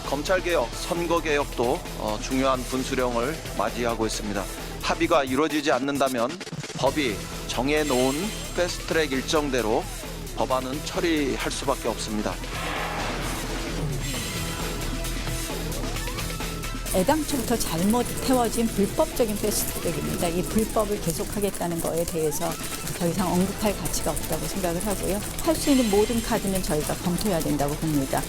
검찰개혁, 선거개혁도 중요한 분수령을 맞이하고 있습니다. 합의가 이루어지지 않는다면 법이 정해놓은 패스트트랙 일정대로 법안은 처리할 수밖에 없습니다. 애당초부터 잘못 태워진 불법적인 패스트트랙입니다. 이 불법을 계속하겠다는 거에 대해서 더 이상 언급할 가치가 없다고 생각을 하고요. 할 수 있는 모든 카드는 저희가 검토해야 된다고 봅니다.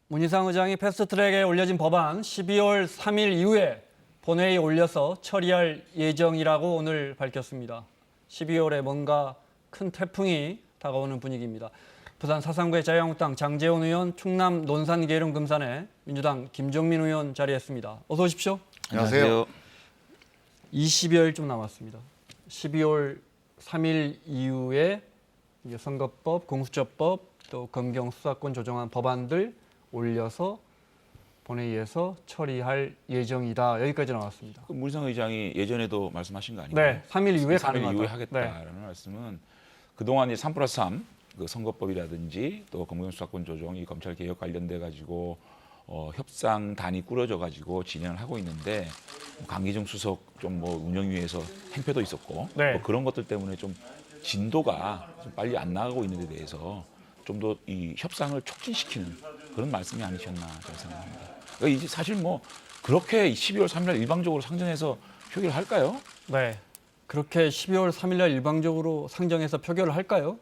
문희상 의장이 패스트트랙에 올려진 법안 12월 3일 이후에 본회의에 올려서 처리할 예정이라고 오늘 밝혔습니다. 12월에 뭔가 큰 태풍이 다가오는 분위기입니다. 부산 사상구의 자유한국당 장제원 의원, 충남 논산 계룡 금산에 민주당 김종민 의원 자리했습니다. 어서 오십시오. 안녕하세요. 20여일쯤 남았습니다. 12월 3일 이후에 선거법, 공수처법, 또 검경 수사권 조정안 법안들 올려서 본회의에서 처리할 예정이다. 여기까지 나왔습니다. 문희상 의장이 예전에도 말씀하신 거 아닌가요? 네, 3일 이후에 3일 가능하다. 이후에 하겠다라는 말씀은 그동안 이제 3+3 그 선거법이라든지 또 검경 수사권 조정, 이 검찰 개혁 관련돼 가지고 협상단이 꾸려져 가지고 진행을 하고 있는데 강기정 수석 좀 뭐 운영위에서 행패도 있었고 네. 뭐 그런 것들 때문에 좀 진도가 좀 빨리 안 나가고 있는 데 대해서 좀 더 이 협상을 촉진시키는 그런 말씀이 아니셨나 저는 생각합니다. 이제 사실 뭐 그렇게 12월 3일 날 일방적으로 상정해서 표결을 할까요? 네, 그렇게 12월 3일 날 일방적으로 상정해서 표결을 할까요?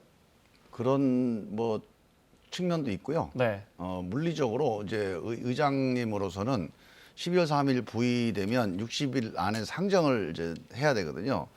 그런 뭐 측면도 있고요. 네, 물리적으로 이제 의장님으로서는 12월 3일 부의되면 60일 안에 상정을 이제 해야 되거든요.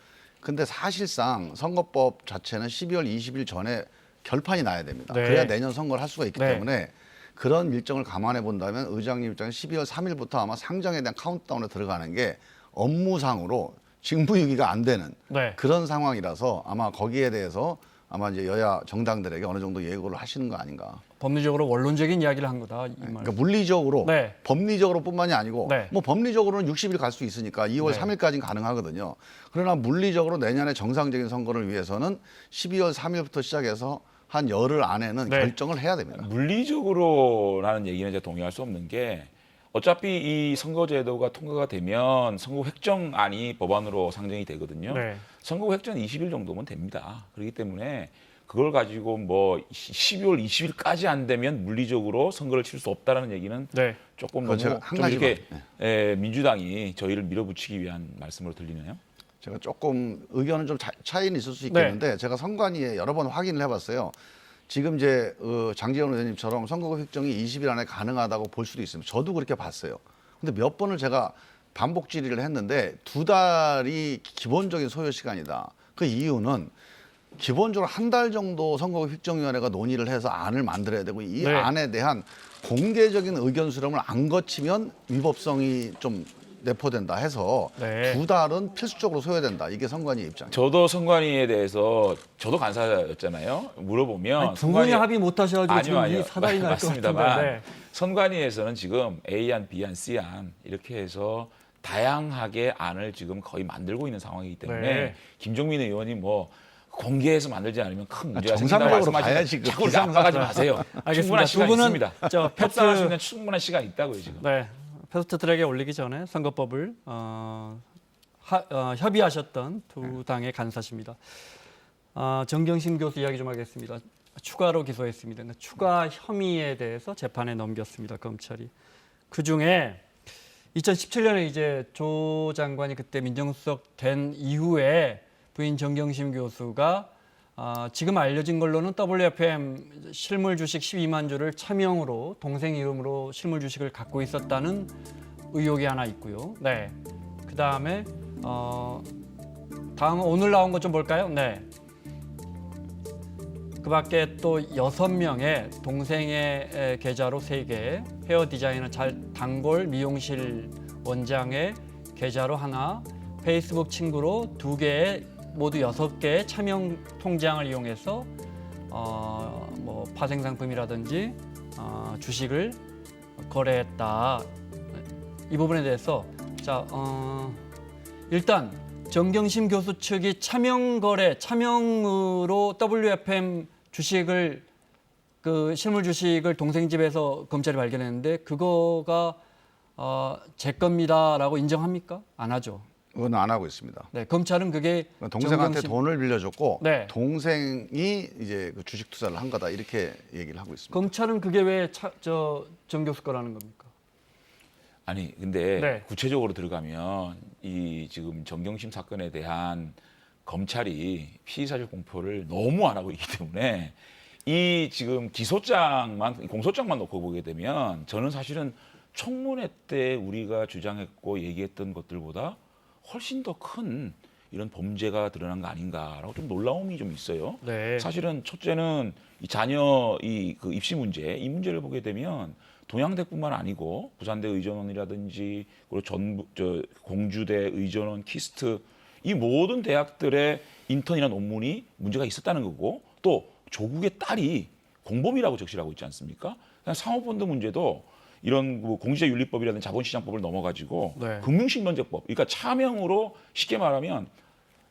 근데 사실상 선거법 자체는 12월 20일 전에 결판이 나야 됩니다. 네. 그래야 내년 선거를 할 수가 있기 네. 때문에 그런 일정을 감안해 본다면 의장님 입장에 12월 3일부터 아마 상정에 대한 카운트다운에 들어가는 게 업무상으로 직무유기가 안 되는 네. 그런 상황이라서 아마 거기에 대해서 아마 이제 여야 정당들에게 어느 정도 예고를 하시는 거 아닌가. 법리적으로 원론적인 이야기를 한 거다. 이 말. 그러니까 물리적으로, 네. 법리적으로뿐만이 아니고 네. 뭐 법리적으로는 60일 갈 수 있으니까 2월 네. 3일까지는 가능하거든요. 그러나 물리적으로 내년에 정상적인 선거를 위해서는 12월 3일부터 시작해서 한 열흘 안에는 네. 결정을 해야 됩니다. 물리적으로라는 얘기는 이제 동의할 수 없는 게 어차피 이 선거제도가 통과가 되면 선거 획정안이 법안으로 상정이 되거든요. 네. 선거 획정 20일 정도면 됩니다. 그렇기 때문에 그걸 가지고 뭐 12월 20일까지 안 되면 물리적으로 선거를 칠 수 없다라는 얘기는 네. 조금 그거 너무 제가 한 좀 가지만, 이렇게 민주당이 저희를 밀어붙이기 위한 말씀으로 들리네요. 제가 조금 의견은 좀 차이는 있을 수 있겠는데 제가 선관위에 여러 번 확인을 해봤어요. 지금 이제 장제원 의원님처럼 선거구 획정이 20일 안에 가능하다고 볼 수도 있습니다. 저도 그렇게 봤어요. 근데 몇 번을 제가 반복 질의를 했는데 2달이 기본적인 소요 시간이다. 그 이유는 기본적으로 한 달 정도 선거구 획정위원회가 논의를 해서 안을 만들어야 되고 이 네. 안에 대한 공개적인 의견 수렴을 안 거치면 위법성이 좀 내포된다 해서 네. 2달은 필수적으로 소요된다. 이게 선관위의 입장이에요. 저도 선관위에 대해서 저도 간사였잖아요. 물어보면 아니, 두 분이 합의 못 하셔가지고 지금 이 사달이 날 것 맞습니다만 같은데. 네. 선관위에서는 지금 A안, B안, C안 이렇게 해서 다양하게 안을 지금 거의 만들고 있는 상황이기 때문에 네. 김종민 의원이 뭐 공개해서 만들지 않으면 큰 문제가 정상적으로 생긴다고 봐야지, 말씀하시면 그 자꾸 이렇게 압박하지 마세요. 알겠습니다. 충분한 두 시간 분은 있습니다. 저 협상할 수 있는 충분한 시간 있다고요 지금. 네, 패스트트랙에 올리기 전에 선거법을 협의하셨던 두 당의 간사십니다. 정경심 교수 이야기 좀 하겠습니다. 추가로 기소했습니다. 그러니까 추가 혐의에 대해서 재판에 넘겼습니다. 검찰이. 그중에 2017년에 이제 조 장관이 그때 민정수석 된 이후에 부인 정경심 교수가 지금 알려진 걸로는 WFM 실물 주식 12만 주를 차명으로 동생 이름으로 실물 주식을 갖고 있었다는 의혹이 하나 있고요. 네. 그 다음에 다음 오늘 나온 것 좀 볼까요? 네. 그 밖에 또 6명의 동생의 계좌로 3개, 헤어 디자이너 단골 미용실 원장의 계좌로 하나, 페이스북 친구로 2개의 모두 6개의 차명 통장을 이용해서 뭐 파생 상품이라든지 주식을 거래했다. 이 부분에 대해서 일단 정경심 교수 측이 차명으로 WFM 주식을 실물 주식을 동생 집에서 검찰이 발견했는데 그거가 제 겁니다라고 인정합니까? 안 하죠. 그건 안 하고 있습니다. 네, 검찰은 그게 동생한테 정경심- 돈을 빌려줬고 네. 동생이 이제 그 주식 투자를 한 거다 이렇게 얘기를 하고 있습니다. 검찰은 그게 왜 정 교수 거라는 겁니까? 아니 근데 네. 구체적으로 들어가면 이 지금 정경심 사건에 대한 검찰이 피의 사실 공표를 너무 안 하고 있기 때문에 이 지금 공소장만 놓고 보게 되면 저는 사실은 청문회 때 우리가 주장했고 얘기했던 것들보다 훨씬 더 큰 이런 범죄가 드러난 거 아닌가라고 좀 놀라움이 좀 있어요. 네. 사실은 첫째는 이 자녀 그 입시 문제, 이 문제를 보게 되면 동양대뿐만 아니고 부산대 의전원이라든지 그리고 공주대 의전원, 키스트 이 모든 대학들의 인턴이나 논문이 문제가 있었다는 거고 또 조국의 딸이 공범이라고 적시하고 있지 않습니까? 그냥 사모펀드 문제도 이런 공시자윤리법이라든지 자본시장법을 넘어가지고 네. 금융실명제법, 그러니까 차명으로 쉽게 말하면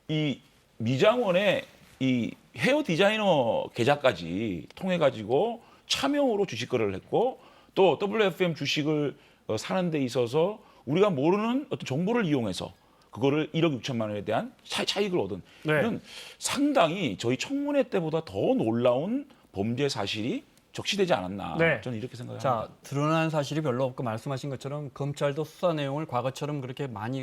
이 미장원의 이 헤어 디자이너 계좌까지 통해 가지고 차명으로 주식 거래를 했고 또 WFM 주식을 사는 데 있어서 우리가 모르는 어떤 정보를 이용해서 그거를 1억 6천만 원에 대한 차익을 얻은 네. 이런 상당히 저희 청문회 때보다 더 놀라운 범죄 사실이 적시되지 않았나 네. 저는 이렇게 자, 생각합니다. 드러난 사실이 별로 없고 말씀하신 것처럼 검찰도 수사 내용을 과거처럼 그렇게 많이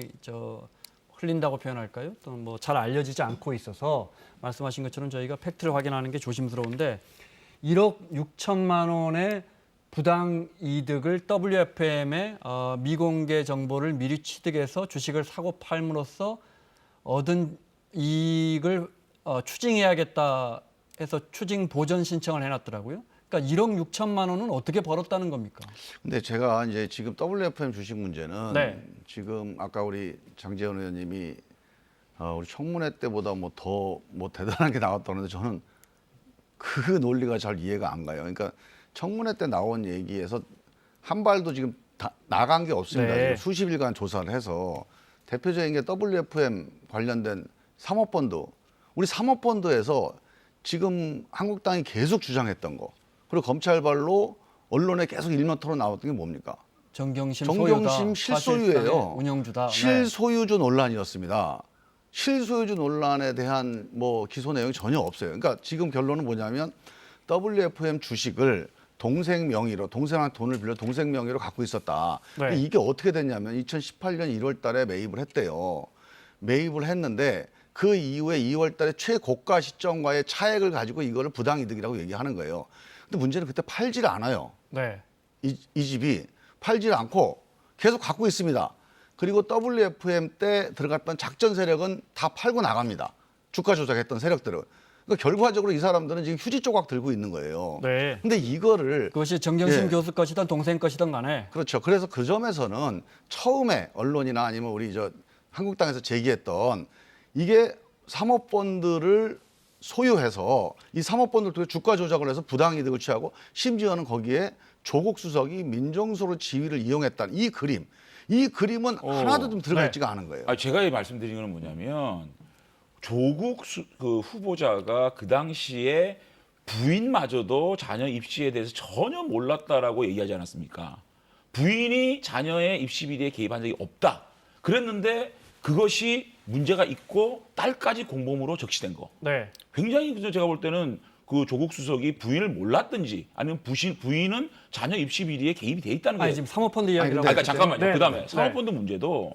흘린다고 표현할까요? 또 뭐 잘 알려지지 않고 있어서 말씀하신 것처럼 저희가 팩트를 확인하는 게 조심스러운데 1억 6천만 원의 부당 이득을 WFM의 미공개 정보를 미리 취득해서 주식을 사고 팔므로써 얻은 이익을 추징해야겠다 해서 추징 보전 신청을 해놨더라고요. 그러니까 1억 6천만 원은 어떻게 벌었다는 겁니까? 근데 제가 이제 지금 WFM 주식 문제는 네. 지금 아까 우리 장제원 의원님이 우리 청문회 때보다 더 대단한 게 나왔다는데 저는 그 논리가 잘 이해가 안 가요. 그러니까 청문회 때 나온 얘기에서 한 발도 지금 나간 게 없습니다. 네. 지금 수십 일간 조사를 해서 대표적인 게 WFM 관련된 사모펀드. 우리 사모펀드에서 지금 한국당이 계속 주장했던 거. 그리고 검찰발로 언론에 계속 일면토로 나왔던 게 뭡니까? 정경심 정경심 실소유예요. 운영주다. 네. 실소유주 논란이었습니다. 실소유주 논란에 대한 기소 내용이 전혀 없어요. 그러니까 지금 결론은 뭐냐면 WFM 주식을 동생 명의로 동생한테 돈을 빌려 동생 명의로 갖고 있었다. 네. 근데 이게 어떻게 됐냐면 2018년 1월 달에 매입을 했대요. 매입을 했는데 그 이후에 2월 달에 최고가 시점과의 차액을 가지고 이거를 부당이득이라고 얘기하는 거예요. 근데 문제는 그때 팔질 않아요. 네. 이 집이 팔질 않고 계속 갖고 있습니다. 그리고 WFM 때 들어갔던 작전 세력은 다 팔고 나갑니다. 주가 조작했던 세력들은. 그러니까 결과적으로 이 사람들은 지금 휴지 조각 들고 있는 거예요. 네. 근데 이거를 그것이 정경심 예. 교수 것이든 동생 것이든 간에 그렇죠. 그래서 그 점에서는 처음에 언론이나 아니면 우리 한국당에서 제기했던 이게 사모펀드를 소유해서 이 사모펀드를 통해 주가 조작을 해서 부당이득을 취하고 심지어는 거기에 조국 수석이 민정수로 지위를 이용했다는 이 그림은 하나도 좀 들어가 네. 있지가 않은 거예요. 제가 말씀드린 건 뭐냐면 조국 그 후보자가 그 당시에 부인마저도 자녀 입시에 대해서 전혀 몰랐다라고 얘기하지 않았습니까? 부인이 자녀의 입시 비리에 개입한 적이 없다. 그랬는데 그것이 문제가 있고 딸까지 공범으로 적시된 거. 네. 굉장히 제가 볼 때는 그 조국 수석이 부인을 몰랐든지 아니면 부인은 자녀 입시 비리에 개입이 돼 있다는 거예요. 아니 지금 사모펀드 이야기라고 근데 그러니까 잠깐만요. 네, 그다음에 네. 사모펀드 문제도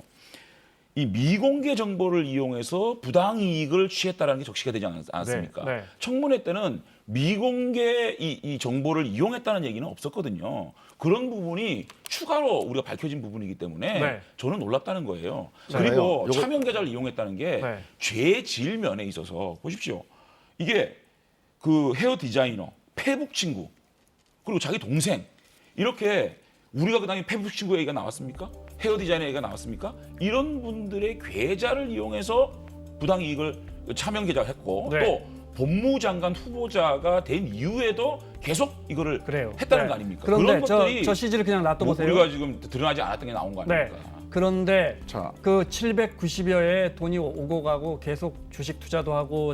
이 미공개 정보를 이용해서 부당 이익을 취했다라는 게 적시가 되지 않았습니까? 네, 네. 청문회 때는 미공개 이 정보를 이용했다는 얘기는 없었거든요. 그런 부분이 추가로 우리가 밝혀진 부분이기 때문에 네. 저는 놀랍다는 거예요. 네. 그리고 요거- 차명 계좌를 이용했다는 게 네. 죄질 면에 있어서 보십시오. 이게 그 헤어 디자이너, 페북 친구, 그리고 자기 동생 이렇게 우리가 그다음에 페북 친구 얘기가 나왔습니까? 헤어 디자이너 얘기가 나왔습니까? 이런 분들의 계좌를 이용해서 부당 이익을 차명 계좌했고 네. 또 법무장관 후보자가 된 이후에도 계속 이거를 그래요. 했다는 네. 거 아닙니까? 그런데 그런 것들이 저 CG를 그냥 놔둬보세요. 우리가 지금 드러나지 않았던 게 나온 거 네. 아닙니까? 그런데 자. 그 790여의 돈이 오고 가고 계속 주식 투자도 하고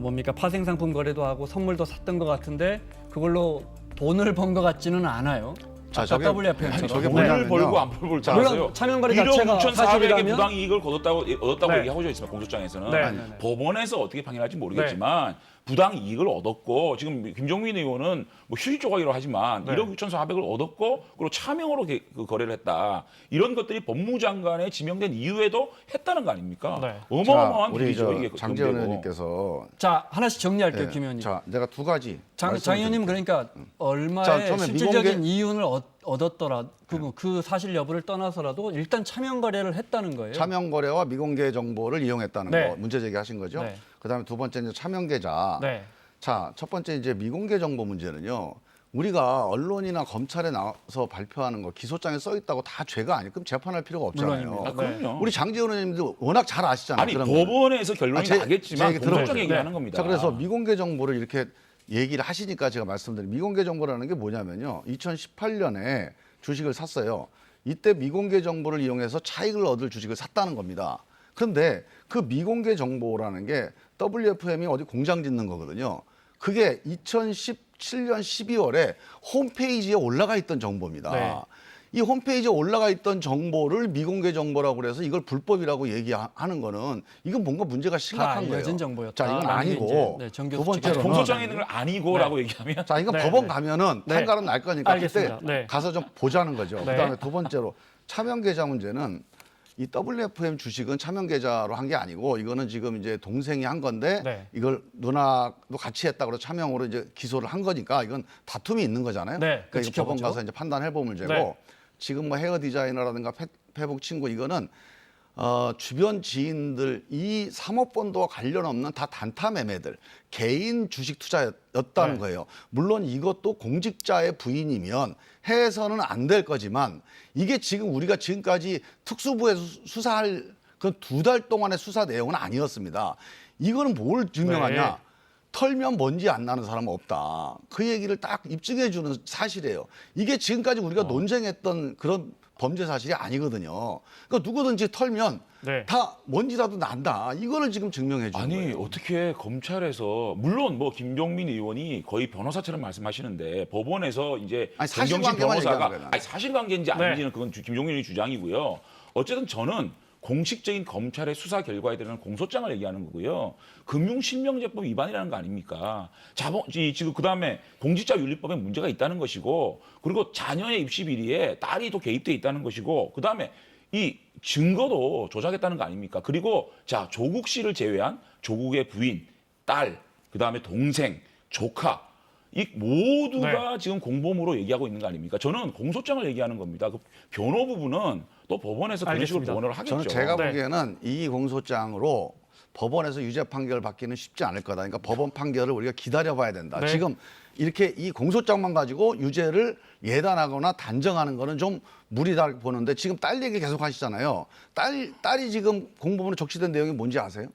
뭡니까 파생 상품 거래도 하고 선물도 샀던 것 같은데 그걸로 돈을 번 것 같지는 않아요. 자, 아까 저게- WFM처럼. 저게 돈을 뭐냐면요. 벌고 안 벌고 자, 물론 알았어요. 차명거래 1억 자체가 6,400의 사실이라면 부당 이익을 얻었다고 네. 얘기하고 있습니다. 공소장에서는. 네. 법원에서 어떻게 판결할지 모르겠지만 부당 이익을 얻었고 지금 김종민 의원은 뭐 휴지 조각이라고 하지만 네. 1억 6,400을 얻었고 그리고 차명으로 그 거래를 했다. 이런 것들이 법무장관에 지명된 이후에도 했다는 거 아닙니까? 네. 어마어마한 자, 우리 일이죠. 이게 장재원 그런데도. 의원님께서 자 하나씩 정리할게요, 예, 김 의원님. 자, 내가 두 가지 장 말씀을 의원님 드릴게요. 그러니까 얼마의 자, 처음에 실질적인 미공개- 이윤을 얻었더라 그 사실 여부를 떠나서라도 일단 차명 거래를 했다는 거예요. 차명 거래와 미공개 정보를 이용했다는 네. 거 문제 제기하신 거죠. 네. 그다음에 두 번째 이제 차명 계좌. 네. 자, 첫 번째 이제 미공개 정보 문제는요. 우리가 언론이나 검찰에 나와서 발표하는 거 기소장에 써 있다고 다 죄가 아니고 그럼 재판할 필요가 없잖아요. 물론입니다. 아, 그럼요. 우리 장재원 의원님도 워낙 잘 아시잖아요. 아니 그런 거는. 법원에서 결론이 제 나겠지만 얘기 공소장 들어보세요. 얘기하는 네. 겁니다. 자, 그래서 미공개 정보를 이렇게 얘기를 하시니까 제가 말씀드린 미공개 정보라는 게 뭐냐면요. 2018년에 주식을 샀어요. 이때 미공개 정보를 이용해서 차익을 얻을 주식을 샀다는 겁니다. 그런데 그 미공개 정보라는 게 WFM이 어디 공장 짓는 거거든요. 그게 2017년 12월에 홈페이지에 올라가 있던 정보입니다. 네. 이 홈페이지에 올라가 있던 정보를 미공개 정보라고 그래서 이걸 불법이라고 얘기하는 거는 이건 뭔가 문제가 심각한 거예요. 알려진 정보였다. 자, 이건 라는 게 아니고 이제, 네, 정 두 교수 번째로는 공소장에 있는 걸 아니고라고 얘기하면 자, 이건 네, 법원 네. 가면은 네. 판가름 날 거니까 알겠습니다. 그때 네. 가서 좀 보자는 거죠. 네. 그다음에 두 번째로 차명 계좌 문제는 이 WFM 주식은 차명 계좌로 한 게 아니고 이거는 지금 이제 동생이 한 건데 네. 이걸 누나도 같이 했다 그래서 차명으로 이제 기소를 한 거니까 이건 다툼이 있는 거잖아요. 네, 그러니까 이거 법원 지켜보죠. 가서 이제 판단해 볼 문제고 네. 지금 뭐 헤어 디자이너라든가 페북 친구 이거는 주변 지인들 이 사모펀드와 관련 없는 다 단타 매매들 개인 주식 투자였다는 네. 거예요. 물론 이것도 공직자의 부인이면 해서는 안 될 거지만 이게 지금 우리가 지금까지 특수부에서 수사할 그 2달 동안의 수사 내용은 아니었습니다. 이거는 뭘 증명하냐? 네. 털면 먼지 안 나는 사람은 없다. 그 얘기를 딱 입증해 주는 사실이에요. 이게 지금까지 우리가 논쟁했던 그런 범죄 사실이 아니거든요. 그러니까 누구든지 털면 네. 다 먼지라도 난다. 이거를 지금 증명해 주는 아니 거예요. 어떻게 검찰에서 물론 뭐 김종민 의원이 거의 변호사처럼 말씀하시는데 법원에서 이제 아니, 정경심 사실관계만 얘기하는 변호사가 거예요. 아니 사실관계인지 네. 아닌지는 그건 김종민 의원의 주장이고요. 어쨌든 저는 공식적인 검찰의 수사 결과에 대한 공소장을 얘기하는 거고요. 금융실명제법 위반이라는 거 아닙니까? 지금 그다음에 공직자윤리법에 문제가 있다는 것이고 그리고 자녀의 입시 비리에 딸이 또 개입돼 있다는 것이고 그다음에 이 증거도 조작했다는 거 아닙니까? 그리고 자 조국 씨를 제외한 조국의 부인, 딸, 그다음에 동생, 조카 이 모두가 지금 공범으로 얘기하고 있는 거 아닙니까? 저는 공소장을 얘기하는 겁니다. 그 변호 부분은 또 법원에서 그런 식으로 알겠습니다. 변호를 하겠죠. 저는 제가 네. 보기에는 이 공소장으로 법원에서 유죄 판결 받기는 쉽지 않을 거다. 그러니까 법원 판결을 우리가 기다려봐야 된다. 네. 지금 이렇게 이 공소장만 가지고 유죄를 예단하거나 단정하는 거는 좀 무리다 보는데 지금 딸 얘기 계속 하시잖아요. 딸이 지금 공범으로 적시된 내용이 뭔지 아세요?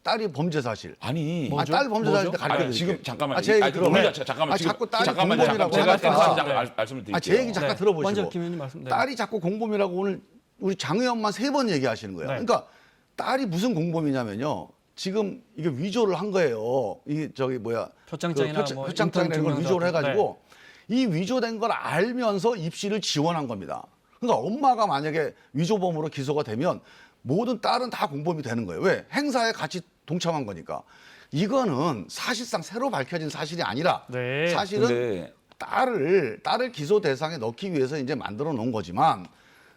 딸이 범죄 사실. 아니 딸 범죄 사실인데 가르쳐 아니, 드릴게요. 지금 잠깐만 제 얘기 아니, 들어봐요. 논리 자체 잠깐만 지금 자꾸 딸이 잠깐만요. 공범이라고 제가 하니까. 잠깐 말씀을 드릴게요. 제 얘기 잠깐 네. 들어보시고. 먼저 김 의원님 말씀. 네. 딸이 자꾸 공범이라고 오늘 우리 장 의원만 3번 얘기하시는 거예요. 네. 그러니까 딸이 무슨 공범이냐면요. 지금 이게 위조를 한 거예요. 이 저기 뭐야 표창장이나 뭐 표창장이나 이걸 인턴 위조를 증명서 해가지고 이 위조된 걸 알면서 입시를 지원한 겁니다. 그러니까 엄마가 만약에 위조범으로 기소가 되면 모든 딸은 다 공범이 되는 거예요. 왜? 행사에 같이 동참한 거니까. 이거는 사실상 새로 밝혀진 사실이 아니라 네. 사실은 근데 딸을 기소 대상에 넣기 위해서 이제 만들어 놓은 거지만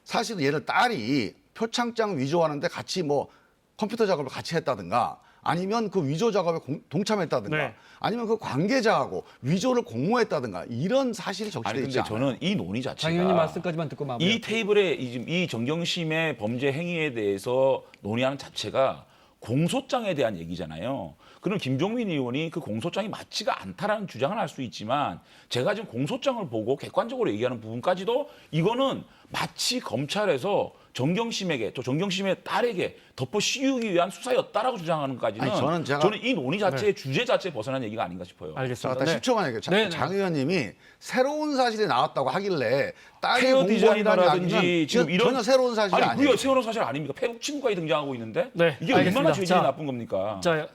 사실은 얘를 딸이 표창장 위조하는데 같이 뭐 컴퓨터 작업을 같이 했다든가 아니면 그 위조 작업에 동참했다든가 네. 아니면 그 관계자하고 위조를 공모했다든가 이런 사실이 아니 적시돼 근데 있지 않아요. 저는 이 논의 장 자체가 의원님 말씀까지만 듣고 마무리. 이 테이블에 이 정경심의 범죄 행위에 대해서 논의하는 자체가 공소장에 대한 얘기잖아요. 그럼 김종민 의원이 그 공소장이 맞지가 않다라는 주장을 할 수 있지만 제가 지금 공소장을 보고 객관적으로 얘기하는 부분까지도 이거는 마치 검찰에서 정경심에게 또 정경심의 딸에게 덮어 씌우기 위한 수사였다라고 주장하는 것까지는 아니, 저는 이 논의 자체의 주제 자체에 벗어난 얘기가 아닌가 싶어요. 자, 알겠습니다. 딱 10초만 얘기해요. 네, 네. 장 의원님이 새로운 사실이 나왔다고 하길래 딸이 페어 공무원이라는 디자인이라든지 이야기는 지금 이런 전혀 새로운 사실이 아니 아니에요. 그게 새로운 사실 아닙니까? 패국 친구까지 등장하고 있는데 네, 이게 알겠습니다. 얼마나 죄질이 자, 나쁜 겁니까? 자,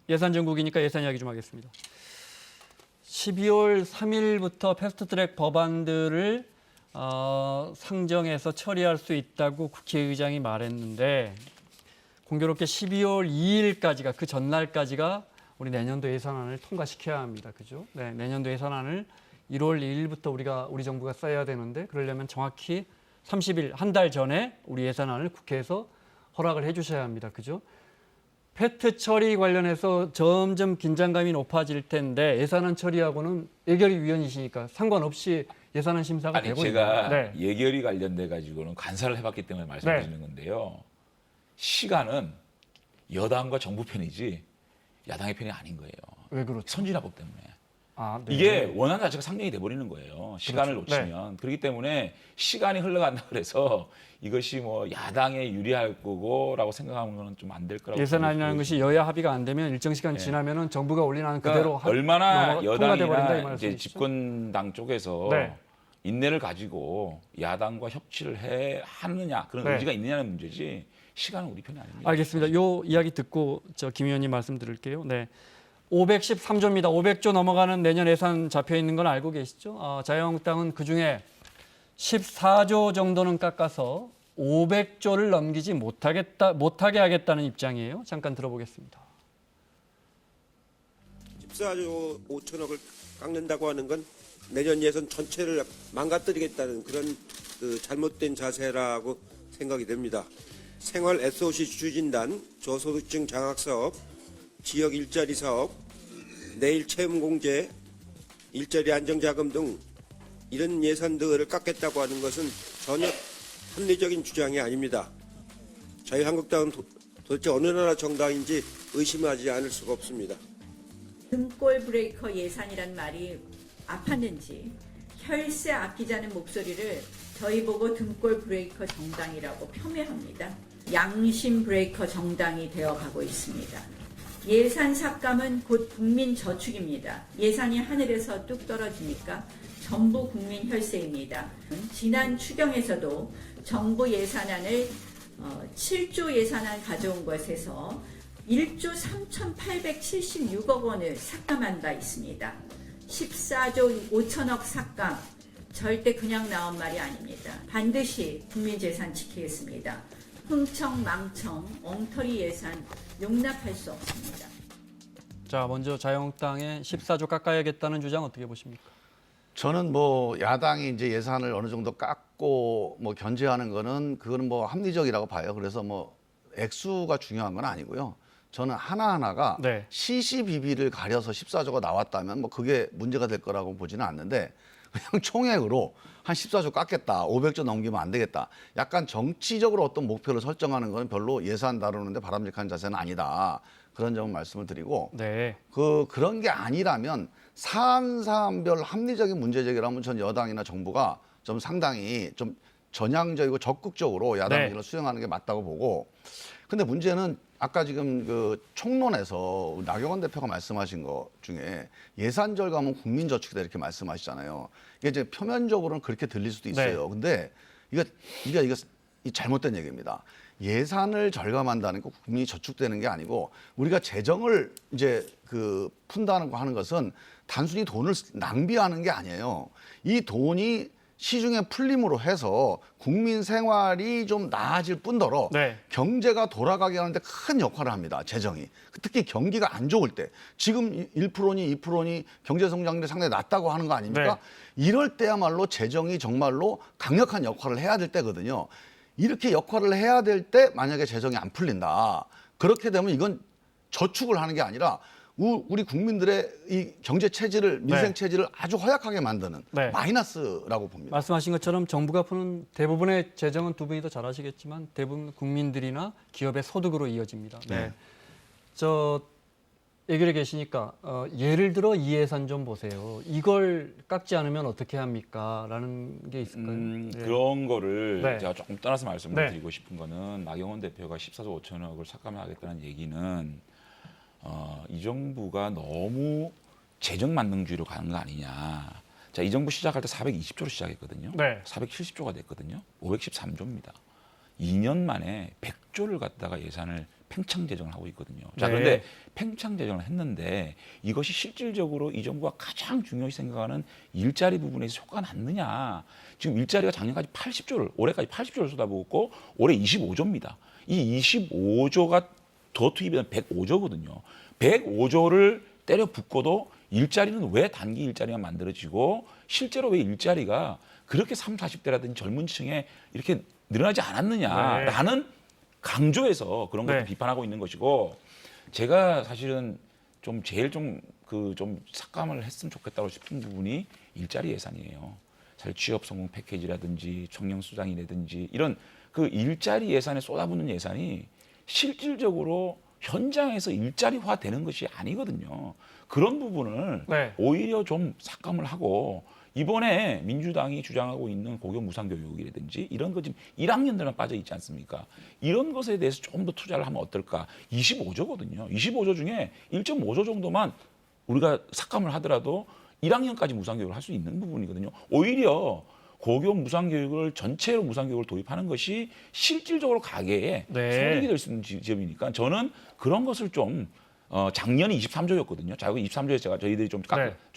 예산 정국이니까 예산 이야기 좀 하겠습니다. 12월 3일부터 패스트트랙 법안들을 상정해서 처리할 수 있다고 국회의장이 말했는데 공교롭게 12월 2일까지가 그 전날까지가 우리 내년도 예산안을 통과시켜야 합니다. 그죠? 네, 내년도 예산안을 1월 2일부터 우리 정부가 써야 되는데 그러려면 정확히 30일 한 달 전에 우리 예산안을 국회에서 허락을 해주셔야 합니다. 그죠? 패트 처리 관련해서 점점 긴장감이 높아질 텐데 예산안 처리하고는 예결위 위원이시니까 상관없이 예산안 심사가 아니 되고 제가 있나요? 네. 예결위 관련돼 가지고는 간사를 해봤기 때문에 말씀드리는 건데요. 시간은 여당과 정부 편이지 야당의 편이 아닌 거예요. 왜 그렇죠? 선진화법 때문에. 아, 네. 이게 원안 자체가 상정이 돼버리는 거예요. 시간을 그렇죠. 놓치면. 그렇기 때문에 시간이 흘러간다 그래서 이것이 뭐 야당에 유리할 거고라고 생각하는 건 좀 안 될 거라고. 예산안이라는 것이 여야 합의가 안 되면 일정 시간 지나면은 정부가 올리는 그대로 그러니까 얼마나 통과돼 버린다 이 여당이나 이제 말씀이시죠? 집권당 쪽에서 네. 인내를 가지고 야당과 협치를 하느냐 그런 네. 의지가 있느냐는 문제지 시간은 우리 편이 아닙니다. 알겠습니다. 요 이야기 듣고 김 의원님 말씀드릴게요. 네. 513조입니다. 500조 넘어가는 내년 예산 잡혀 있는 건 알고 계시죠? 자유한국당은 그중에 14조 정도는 깎아서 500조를 넘기지 못하게 하겠다는 입장이에요. 잠깐 들어보겠습니다. 14조 5천억을 깎는다고 하는 건 내년 예산 전체를 망가뜨리겠다는 그런 잘못된 자세라고 생각이 됩니다. 생활 SOC 추진단, 저소득층 장학사업, 지역 일자리 사업, 내일 채용공제, 일자리 안정자금 등 이런 예산들을 깎겠다고 하는 것은 전혀 합리적인 주장이 아닙니다. 자유한국당은 도대체 어느 나라 정당인지 의심하지 않을 수가 없습니다. 등골 브레이커 예산이란 말이 아팠는지 혈세 아끼자는 목소리를 저희 보고 등골 브레이커 정당이라고 폄훼합니다. 양심 브레이커 정당이 되어가고 있습니다. 예산 삭감은 곧 국민 저축입니다. 예산이 하늘에서 뚝 떨어지니까 전부 국민 혈세입니다. 지난 추경에서도 정부 예산안을 7조 예산안 가져온 것에서 1조 3,876억 원을 삭감한 바 있습니다. 14조 5천억 삭감 절대 그냥 나온 말이 아닙니다. 반드시 국민 재산 지키겠습니다. 흥청망청 엉터리 예산 용납할 수 없습니다. 자, 먼저 자유한국당의 14조 깎아야겠다는 주장 어떻게 보십니까? 저는 뭐 야당이 이제 예산을 어느 정도 깎고 뭐 견제하는 거는 그거는 뭐 합리적이라고 봐요. 그래서 뭐 액수가 중요한 건 아니고요. 저는 하나하나가 네. 시시비비를 가려서 14조가 나왔다면 뭐 그게 문제가 될 거라고 보지는 않는데 그냥 총액으로 한 14조 깎겠다, 500조 넘기면 안 되겠다. 약간 정치적으로 어떤 목표를 설정하는 건 별로 예산 다루는데 바람직한 자세는 아니다. 그런 점은 말씀을 드리고 네. 그런 게 아니라면 사안별 합리적인 문제 제기라면 전 여당이나 정부가 좀 상당히 좀 전향적이고 적극적으로 야당 네. 의견을 수용하는 게 맞다고 보고 근데 문제는 아까 지금 그 총론에서 나경원 대표가 말씀하신 것 중에 예산 절감은 국민 저축이다 이렇게 말씀하시잖아요. 이게 이제 표면적으로는 그렇게 들릴 수도 있어요. 근데 이거 잘못된 얘기입니다. 예산을 절감한다는 거 국민이 저축되는 게 아니고 우리가 재정을 이제 푼다는 거 하는 것은 단순히 돈을 낭비하는 게 아니에요. 이 돈이 시중에 풀림으로 해서 국민 생활이 좀 나아질 뿐더러 네. 경제가 돌아가게 하는데 큰 역할을 합니다. 재정이. 특히 경기가 안 좋을 때 지금 1%니 2%니 경제 성장률이 상당히 낮다고 하는 거 아닙니까? 이럴 때야말로 재정이 정말로 강력한 역할을 해야 될 때거든요. 이렇게 역할을 해야 될 때 만약에 재정이 안 풀린다. 그렇게 되면 이건 저축을 하는 게 아니라 우리 국민들의 이 경제 체질을 민생 체질을 아주 허약하게 만드는 마이너스라고 봅니다. 말씀하신 것처럼 정부가 푸는 대부분의 재정은 두 분이 더 잘 아시겠지만 대부분 국민들이나 기업의 소득으로 이어집니다. 네. 예결에 계시니까 예를 들어 이 예산 좀 보세요. 이걸 깎지 않으면 어떻게 합니까? 라는 게 있을까요? 네. 그런 거를 네. 제가 조금 떠나서 말씀을 네. 드리고 싶은 거는 나경원 대표가 14조 5천억을 삭감하겠다는 얘기는 이 정부가 너무 재정 만능주의로 가는 거 아니냐. 자, 이 정부 시작할 때 420조로 시작했거든요. 네. 470조가 됐거든요. 513조입니다. 2년 만에 100조를 갖다가 예산을 팽창 재정을 하고 있거든요. 자, 네. 그런데 팽창 재정을 했는데 이것이 실질적으로 이 정부가 가장 중요시 생각하는 일자리 부분에서 효과가 났느냐. 지금 일자리가 작년까지 80조를, 올해까지 80조를 쏟아부었고 올해 25조입니다. 이 25조가 더 투입되면 105조거든요. 105조를 때려 붓고도 일자리는 왜 단기 일자리가 만들어지고 실제로 왜 일자리가 그렇게 30, 40대라든지 젊은 층에 이렇게 늘어나지 않았느냐라는 강조해서 그런 것도 네. 비판하고 있는 것이고 제가 사실은 좀 제일 좀 삭감을 했으면 좋겠다고 싶은 부분이 일자리 예산이에요. 사실 취업 성공 패키지라든지 청년 수당이라든지 이런 그 일자리 예산에 쏟아붓는 예산이 실질적으로 현장에서 일자리화 되는 것이 아니거든요. 그런 부분을 네. 오히려 좀 삭감을 하고 이번에 민주당이 주장하고 있는 고교 무상교육이라든지 이런 거 지금 1학년들만 빠져 있지 않습니까? 이런 것에 대해서 조금 더 투자를 하면 어떨까? 25조거든요. 25조 중에 1.5조 정도만 우리가 삭감을 하더라도 1학년까지 무상교육을 할 수 있는 부분이거든요. 오히려 고교 무상교육을 전체로 무상교육을 도입하는 것이 실질적으로 가계에 네. 손익이 될 수 있는 지점이니까 저는 그런 것을 좀 작년이 23조였거든요. 자, 23조에 저희들이 좀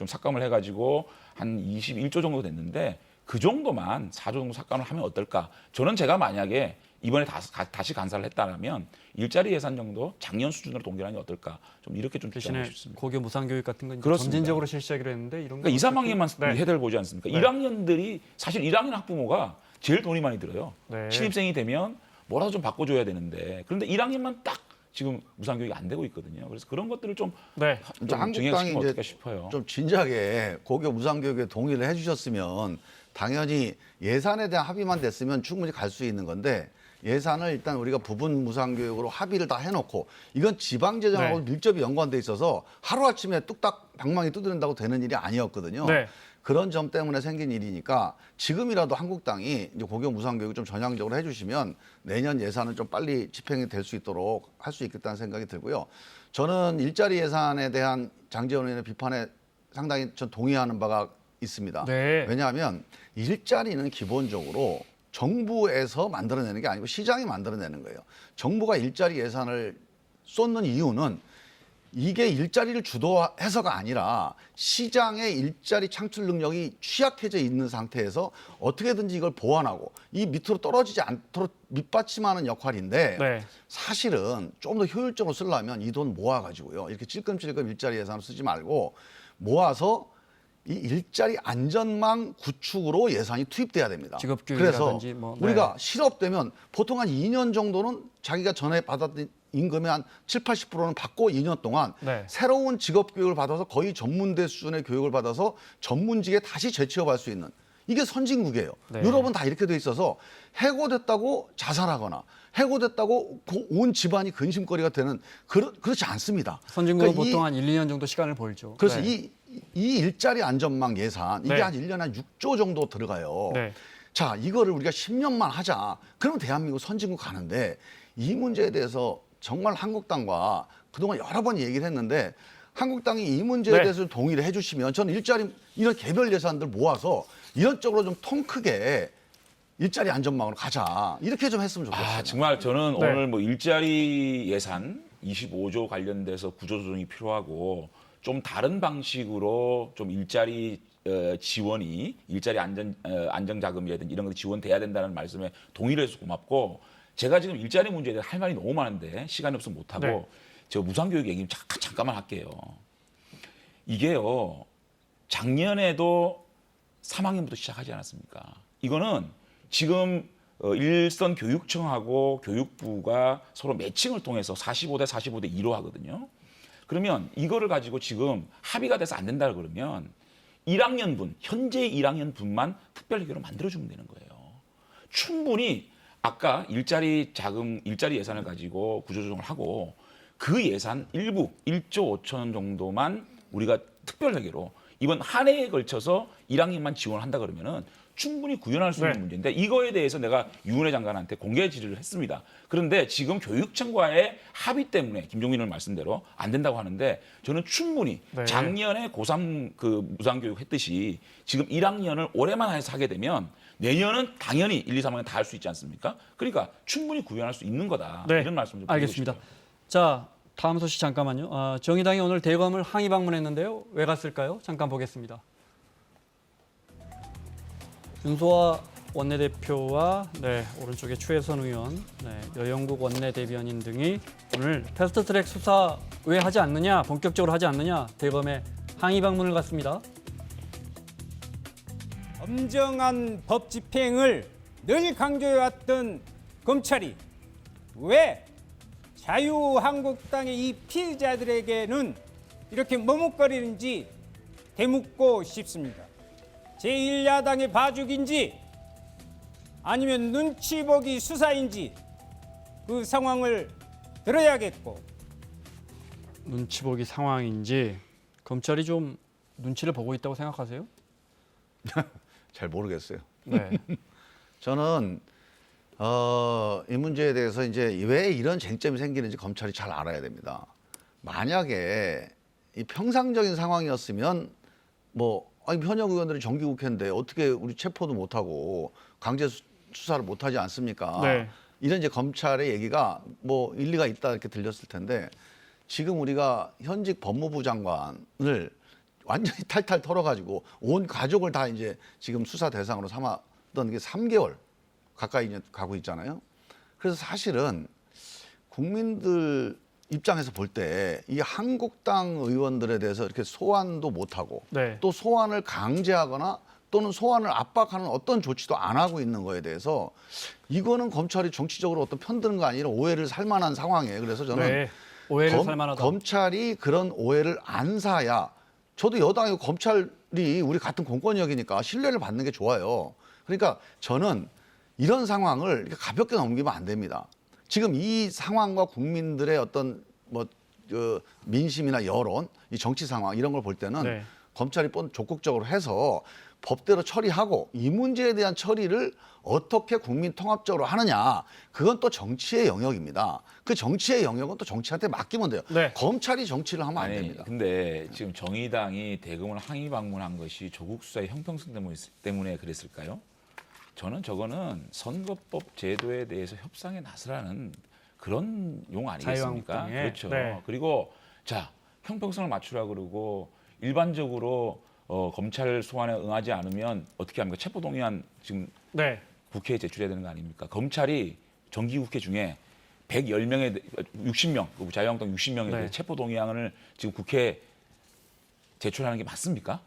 삭감을 해가지고 한 21조 정도 됐는데 그 정도만 4조 정도 삭감을 하면 어떨까? 저는 제가 만약에 이번에 다시 간사를 했다면 일자리 예산 정도 작년 수준으로 동결하는 게 어떨까? 좀 이렇게 좀 대신에 주장하고 싶습니다. 고교 무상교육 같은 건 그렇습니다. 점진적으로 실시하기로 했는데 이런 그러니까 2, 3학년만 네. 해결 보지 않습니까? 네. 1학년들이 사실 1학년 학부모가 제일 돈이 많이 들어요. 네. 신입생이 되면 뭐라도 좀 바꿔줘야 되는데 그런데 1학년만 딱 지금 무상교육이 안 되고 있거든요. 그래서 그런 것들을 좀 네. 한국당이 증액시키면 이제 어떨까 싶어요. 좀 진작에 고교 무상교육에 동의를 해주셨으면 당연히 예산에 대한 합의만 됐으면 충분히 갈 수 있는 건데 예산을 일단 우리가 부분 무상교육으로 합의를 다 해놓고 이건 지방재정하고 네. 밀접히 연관돼 있어서 하루아침에 뚝딱 방망이 두드린다고 되는 일이 아니었거든요. 네. 그런 점 때문에 생긴 일이니까 지금이라도 한국당이 이제 고교 무상교육을 좀 전향적으로 해주시면 내년 예산은 좀 빨리 집행이 될 수 있도록 할 수 있겠다는 생각이 들고요. 저는 일자리 예산에 대한 장제원 의원의 비판에 상당히 전 동의하는 바가 있습니다. 네. 왜냐하면 일자리는 기본적으로 정부에서 만들어내는 게 아니고 시장이 만들어내는 거예요. 정부가 일자리 예산을 쏟는 이유는 이게 일자리를 주도해서가 아니라 시장의 일자리 창출 능력이 취약해져 있는 상태에서 어떻게든지 이걸 보완하고 이 밑으로 떨어지지 않도록 밑받침하는 역할인데 네. 사실은 좀 더 효율적으로 쓰려면 이 돈 모아가지고요. 이렇게 찔끔찔끔 일자리 예산을 쓰지 말고 모아서 이 일자리 안전망 구축으로 예산이 투입돼야 됩니다. 그래서 직업교육이라든지 뭐, 네. 우리가 실업되면 보통 한 2년 정도는 자기가 전에 받았던 임금의 한 7, 80%는 받고 2년 동안 네. 새로운 직업 교육을 받아서 거의 전문대 수준의 교육을 받아서 전문직에 다시 재취업할 수 있는 이게 선진국이에요. 네. 유럽은 다 이렇게 돼 있어서 해고됐다고 자살하고 해고됐다고 온 집안이 근심거리가 되는 그렇지 않습니다. 선진국은 그러니까 보통 한 1, 2년 정도 시간을 벌죠. 그래서 네. 이 일자리 안전망 예산 이게 네. 한 1년에 한 6조 정도 들어가요. 네. 자, 이거를 우리가 10년만 하자. 그러면 대한민국 선진국 가는데 이 문제에 대해서 정말 한국당과 그동안 여러 번 얘기를 했는데 한국당이 이 문제에 네. 대해서 동의를 해주시면 저는 일자리 이런 개별 예산들 모아서 이런 쪽으로 좀 통 크게 일자리 안전망으로 가자. 이렇게 좀 했으면 좋겠어요. 정말 저는 네. 오늘 뭐 일자리 예산 25조 관련돼서 구조조정이 필요하고 좀 다른 방식으로 좀 일자리 지원이 일자리 안정자금이라든지 이런 것 지원돼야 된다는 말씀에 동의를 해서 고맙고 제가 지금 일자리 문제에 대해 할 말이 너무 많은데 시간이 없어서 못하고 네. 저 무상교육 얘기 잠깐만 할게요. 이게요. 작년에도 3학년부터 시작하지 않았습니까? 이거는 지금 일선 교육청하고 교육부가 서로 매칭을 통해서 45대 45대 2로 하거든요. 그러면 이거를 가지고 지금 합의가 돼서 안 된다 그러면 1학년분, 현재 1학년분만 특별회계로 만들어주면 되는 거예요. 충분히 아까 일자리 예산을 가지고 구조조정을 하고 그 예산 일부 1조 5천원 정도만 우리가 특별회계로 이번 한 해에 걸쳐서 1학년만 지원을 한다 그러면은 충분히 구현할 수 있는 네. 문제인데 이거에 대해서 내가 유은혜 장관한테 공개 질의를 했습니다. 그런데 지금 교육청과의 합의 때문에 김종민 의원 말씀대로 안 된다고 하는데 저는 충분히 네. 작년에 고3 그 무상교육 했듯이 지금 1학년을 올해만 해서 하게 되면 내년은 당연히 1, 2, 3학년 다 할 수 있지 않습니까? 그러니까 충분히 구현할 수 있는 거다. 네. 이런 말씀 좀 드리고 알겠습니다. 싶어요. 자, 다음 소식 잠깐만요. 정의당이 오늘 대검을 항의 방문했는데요. 왜 갔을까요? 잠깐 보겠습니다. 윤소아 원내대표와 오른쪽에 추혜선 의원, 여영국 원내대변인 등이 오늘 패스트트랙 수사 왜 하지 않느냐, 본격적으로 하지 않느냐 대검에 항의 방문을 갔습니다. 엄정한 법 집행을 늘 강조해왔던 검찰이 왜 자유한국당의 이 피해자들에게는 이렇게 머뭇거리는지 되묻고 싶습니다. 제1야당의 봐주기인지 아니면 눈치 보기 수사인지 그 상황을 들어야겠고, 눈치 보기 상황인지 검찰이 좀 눈치를 보고 있다고 생각하세요? 잘 모르겠어요. 네. 저는 이 문제에 대해서 이제 왜 이런 쟁점이 생기는지 검찰이 잘 알아야 됩니다. 만약에 이 평상적인 상황이었으면 아니 현역 의원들이 정기국회인데 어떻게 우리 체포도 못하고 강제 수사를 못하지 않습니까? 네. 이런 이제 검찰의 얘기가 일리가 있다 이렇게 들렸을 텐데 지금 우리가 현직 법무부 장관을 완전히 탈탈 털어가지고 온 가족을 다 이제 지금 수사 대상으로 삼았던 게 3개월 가까이 이제 가고 있잖아요. 그래서 사실은 국민들 입장에서 볼 때 이 한국당 의원들에 대해서 이렇게 소환도 못하고 네. 또 소환을 강제하거나 또는 소환을 압박하는 어떤 조치도 안 하고 있는 거에 대해서 이거는 검찰이 정치적으로 어떤 편드는 거 아니라 오해를 살 만한 상황이에요. 그래서 저는 네. 오해를 살 만하다. 검찰이 그런 오해를 안 사야 저도 여당이고 검찰이 우리 같은 공권력이니까 신뢰를 받는 게 좋아요. 그러니까 저는 이런 상황을 이렇게 가볍게 넘기면 안 됩니다. 지금 이 상황과 국민들의 어떤 민심이나 여론, 이 정치 상황 이런 걸 볼 때는 네. 검찰이 적극적으로 해서 법대로 처리하고 이 문제에 대한 처리를 어떻게 국민 통합적으로 하느냐, 그건 또 정치의 영역입니다. 그 정치의 영역은 또 정치한테 맡기면 돼요. 네. 검찰이 정치를 하면 안 아니, 됩니다. 근데 지금 정의당이 대검을 항의 방문한 것이 조국 수사의 형평성 때문에 그랬을까요? 저는 저거는 선거법 제도에 대해서 협상에 나서라는 그런 용 아니겠습니까? 자유한국당에. 그렇죠. 네. 그리고 자, 형평성을 맞추라 그러고 일반적으로 검찰 소환에 응하지 않으면 어떻게 합니까? 체포동의안 지금 네. 국회에 제출해야 되는 거 아닙니까? 검찰이 정기국회 중에 110명에 60명, 자유한국당 60명에 대해 네. 체포동의안을 지금 국회에 제출하는 게 맞습니까?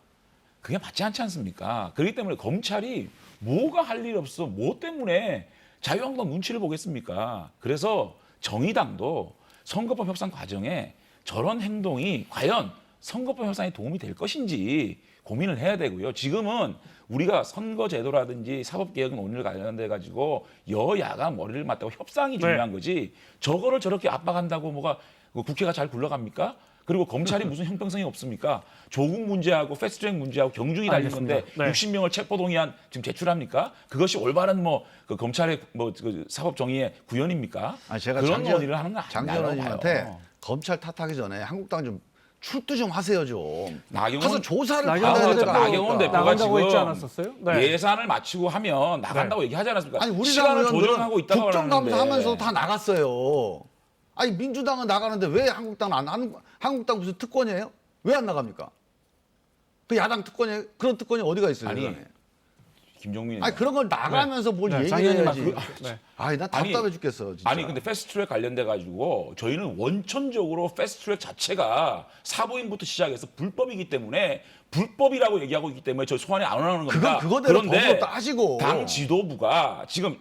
그게 맞지 않지 않습니까? 그렇기 때문에 검찰이 뭐가 할 일 없어, 뭐 때문에 자유한국당 눈치를 보겠습니까? 그래서 정의당도 선거법 협상 과정에 저런 행동이 과연 선거법 협상에 도움이 될 것인지 고민을 해야 되고요. 지금은 우리가 선거제도라든지 사법개혁 논의를 관련돼 가지고 여야가 머리를 맞대고 협상이 중요한 거지. 저거를 저렇게 압박한다고 뭐가 국회가 잘 굴러갑니까? 그리고 검찰이 무슨 형평성이 없습니까? 조국 문제하고 패스트트랙 문제하고 경중이 달린 알겠습니다. 건데 네. 60명을 체포동의안 지금 제출합니까? 그것이 올바른 그 검찰의 그 사법 정의의 구현입니까? 아니, 제가 그런 논의를 하는 거 장 아니라고 의원님한테 봐요. 검찰 탓하기 전에 한국당 좀 출두 좀 하세요 좀. 나경원- 가서 조사를 나경원 받아야 되는 거 나경원 아닙니까? 대표가 나간다고 지금 했지 않았었어요? 네. 예산을 마치고 하면 나간다고 얘기하지 않았습니까? 아니 우리 당 시간을 의원들은 조정하고 있다고 국정감사하면서 다 나갔어요. 아니 민주당은 나가는데 왜 한국당은 한국당 무슨 특권이에요? 왜 안 나갑니까? 그 야당 특권이 그런 특권이 어디가 있어요? 아니, 세상에? 김종민 아니 그런 걸 나가면서 뭘 네, 장 의원님 얘기해야지. 네. 아니 나 아니, 답답해 죽겠어. 진짜. 아니 근데 패스트트랙 관련돼 가지고 저희는 원천적으로 패스트트랙 자체가 사보임부터 시작해서 불법이기 때문에 불법이라고 얘기하고 있기 때문에 저 소환이 안 하는 겁니다. 그건 그거대로 그런데 법으로 따지고. 당 지도부가 지금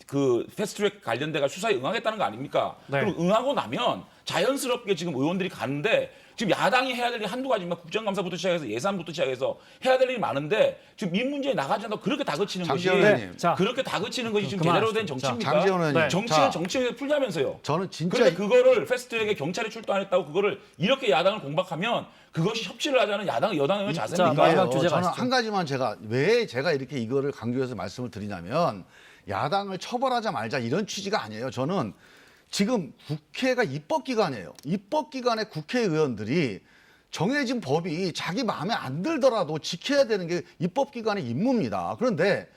그 패스트트랙 관련돼가 수사에 응하겠다는 거 아닙니까? 네. 그럼 응하고 나면 자연스럽게 지금 의원들이 가는데 지금 야당이 해야 될 일이 한두 가지만 국정감사부터 시작해서 예산부터 시작해서 해야 될 일이 많은데 지금 이 문제에 나가지 않고 그렇게 다그치는 것이 장재원 의원님. 자, 그렇게 다그치는 것이 지금 그만하시죠. 제대로 된 정치입니까? 장재원 의원님. 네. 정치는 자, 정치에 풀자면서요. 저는 진짜 그런데 그거를 패스트트랙에 경찰이 출동 안 했다고 그거를 이렇게 야당을 공박하면 그것이 협치를 하자는 여당의 자, 자세입니까? 마지막 주제 저는 가시죠. 한 가지만 왜 제가 이렇게 이거를 강조해서 말씀을 드리냐면 야당을 처벌하자 말자 이런 취지가 아니에요. 저는 지금 국회가 입법기관이에요. 입법기관의 국회의원들이 정해진 법이 자기 마음에 안 들더라도 지켜야 되는 게 입법기관의 임무입니다. 그런데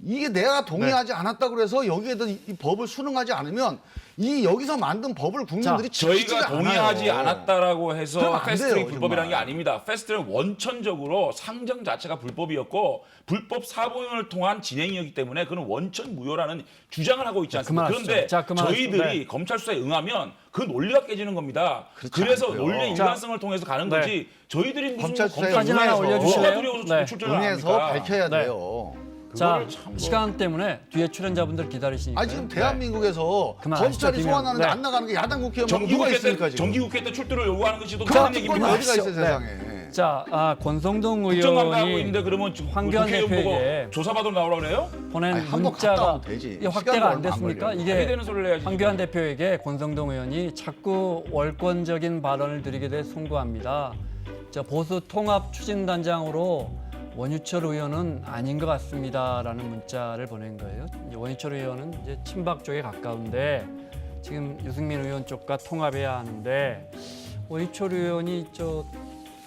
이게 내가 동의하지 않았다고 그래서 여기에 대한 이 법을 수능하지 않으면 이 여기서 만든 법을 국민들이 지키지가 저희가 동의하지 않아요. 않았다라고 해서 그러면 안 패스트트랙이 돼요, 불법이라는 게 정말. 아닙니다. 패스트트랙은 원천적으로 상정 자체가 불법이었고 불법 사보임을 통한 진행이었기 때문에 그는 원천 무효라는 주장을 하고 있지 않습니까? 그만하시죠. 그런데 자, 그만하시죠. 저희들이 네. 검찰 수사에 응하면 그 논리가 깨지는 겁니다. 그렇지 그래서 않고요. 논리의 자, 일관성을 통해서 가는 네. 거지 저희들이 무슨 검찰 수사에 사진 하나 응해서 올려주실래요? 누가 네. 출전을 응해서 합니까? 밝혀야 네. 돼요. 자, 그거를 참 뭐- 시간 때문에 뒤에 출연자분들 기다리시니까. 아니 지금 대한민국에서 그만하시죠, 검찰이 김영. 소환하는데 네. 안 나가는 게 야당 국회의원 누가 정기국회 있습니까 때 지금? 정기국회 때 출두를 요구하는 것이 또 그 다른 특권이 얘기입니다. 어디가 있어요 네. 세상에. 자, 권성동 국정감사하고 의원이 있는데 그러면 지금 황교안 국회의원 대표에게 보고 조사받으러 나오라 그래요? 보낸 아니, 한번 갔다 문자가 오면 되지. 이게 확대가 시간도 안 얼마 안 됐습니까? 걸려요. 말이 이게 되는 소리를 해야지. 황교안 대표에게 권성동 의원이 자꾸 월권적인 발언을 드리게 돼 송구합니다. 보수 통합 추진단장으로 원유철 의원은 아닌 것 같습니다라는 문자를 보낸 거예요. 이제 원유철 의원은 이제 친박 쪽에 가까운데 지금 유승민 의원 쪽과 통합해야 하는데 원유철 의원이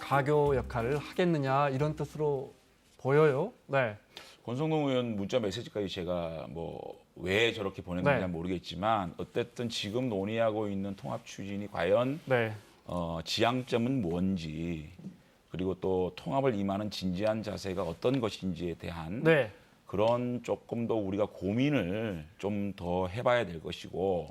가교 역할을 하겠느냐 이런 뜻으로 보여요. 네. 권성동 의원 문자 메시지까지 제가 왜 저렇게 보냈는지 네. 모르겠지만 어쨌든 지금 논의하고 있는 통합 추진이 과연 네. 지향점은 뭔지 그리고 또 통합을 임하는 진지한 자세가 어떤 것인지에 대한 네. 그런 조금 더 우리가 고민을 좀 더 해봐야 될 것이고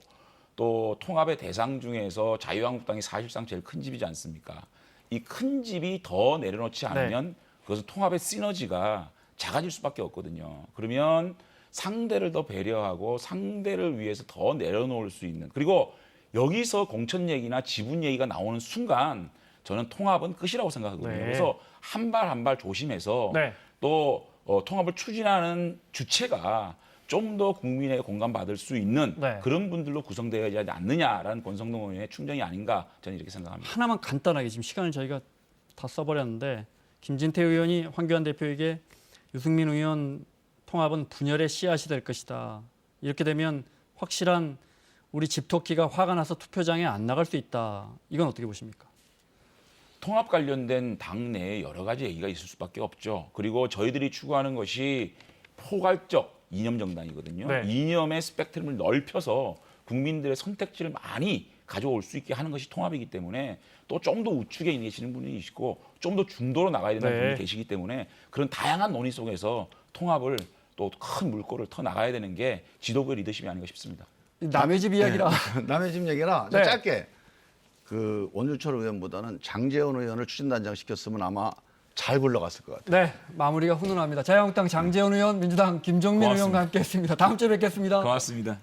또 통합의 대상 중에서 자유한국당이 사실상 제일 큰 집이지 않습니까? 이 큰 집이 더 내려놓지 않으면 그것은 통합의 시너지가 작아질 수밖에 없거든요. 그러면 상대를 더 배려하고 상대를 위해서 더 내려놓을 수 있는 그리고 여기서 공천 얘기나 지분 얘기가 나오는 순간 저는 통합은 끝이라고 생각하거든요. 네. 그래서 한 발 한 발 조심해서 네. 또 통합을 추진하는 주체가 좀 더 국민의 공감받을 수 있는 네. 그런 분들로 구성되어야 하지 않느냐라는 권성동 의원의 충정이 아닌가 저는 이렇게 생각합니다. 하나만 간단하게 지금 시간을 저희가 다 써버렸는데 김진태 의원이 황교안 대표에게 유승민 의원 통합은 분열의 씨앗이 될 것이다. 이렇게 되면 확실한 우리 집토끼가 화가 나서 투표장에 안 나갈 수 있다. 이건 어떻게 보십니까? 통합 관련된 당내에 여러 가지 얘기가 있을 수밖에 없죠. 그리고 저희들이 추구하는 것이 포괄적 이념 정당이거든요. 네. 이념의 스펙트럼을 넓혀서 국민들의 선택지를 많이 가져올 수 있게 하는 것이 통합이기 때문에 또 좀 더 우측에 계시는 분이 계시고 좀 더 중도로 나가야 되는 네. 분이 계시기 때문에 그런 다양한 논의 속에서 통합을 또 큰 물꼬를 터 나가야 되는 게 지도부의 리더십이 아닌가 싶습니다. 남의 집 이야기라. 남의 집 얘기라 네. 짧게 원유철 의원보다는 장재원 의원을 추진단장 시켰으면 아마 잘 굴러갔을 것 같아요. 네, 마무리가 훈훈합니다. 자유한국당 장재원 의원, 민주당 김종민 고맙습니다. 의원과 함께했습니다. 다음 주에 뵙겠습니다. 고맙습니다.